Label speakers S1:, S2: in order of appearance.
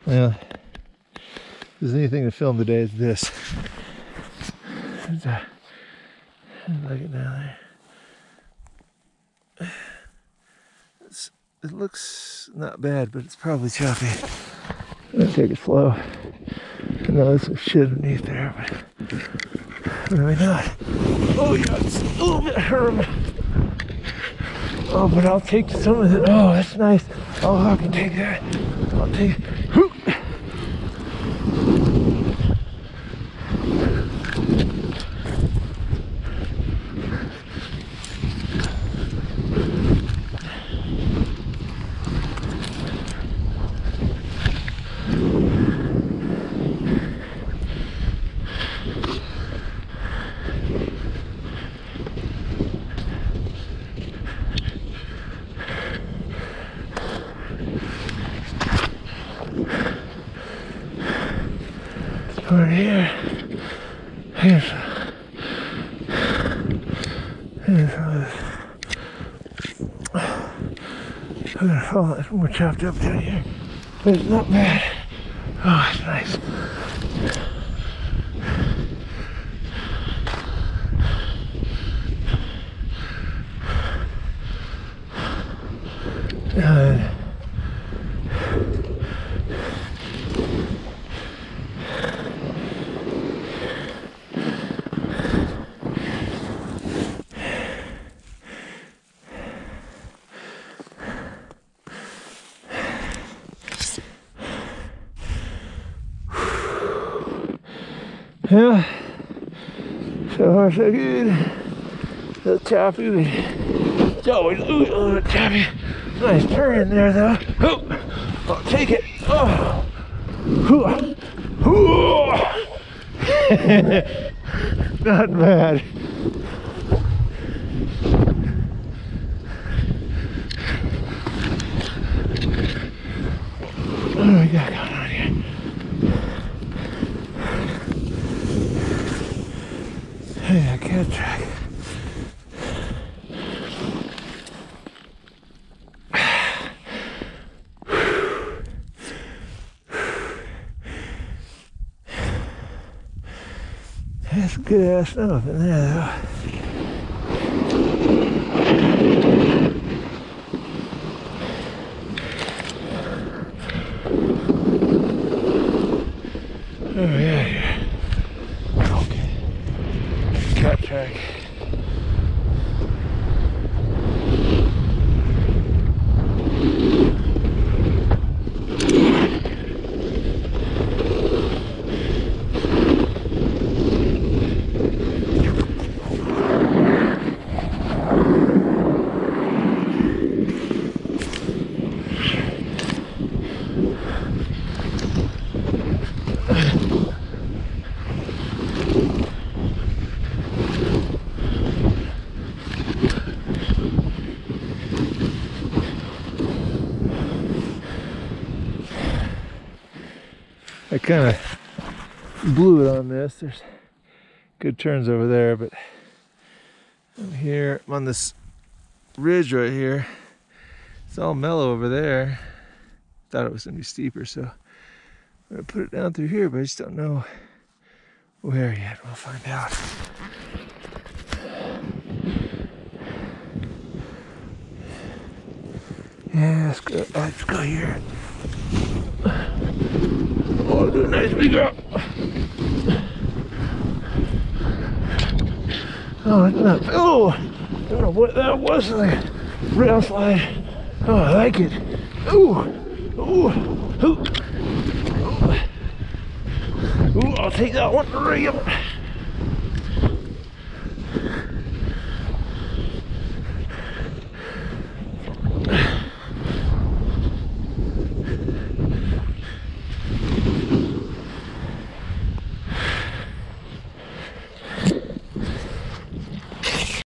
S1: Well, if there's anything to film today, it's this. Look at down there. It looks not bad, but it's probably choppy. I'm gonna take it slow. I know there's some shit underneath there, but maybe not. Oh yeah, it's a little bit herb. Oh, but I'll take some of it. Oh, that's nice. Oh, I can take that. I'll take it. Over here, here's I'm gonna fall. It's more chopped up down here, but it's not bad. Oh, it's nice. Yeah, so far so good. A little choppy, but it's always a little bit choppy. Nice turn there though. Oh, I'll take it. Oh, not bad. What do we got going on here? Hey, I can't track. That's good ass stuff up in there though. Oh yeah, yeah. Okay. Cat track. I kind of blew it on this. There's good turns over there, but I'm here, I'm on this ridge right here. It's all mellow over there. Thought it was gonna be steeper, so I'm gonna put it down through here, but I just don't know where yet. We'll find out. Yeah, let's go here. Oh, do a nice big up. Oh, it's not. Oh, I don't know what that was. Like a rail slide. Oh, I like it. Ooh, ooh, ooh, ooh. Ooh, I'll take that one right up.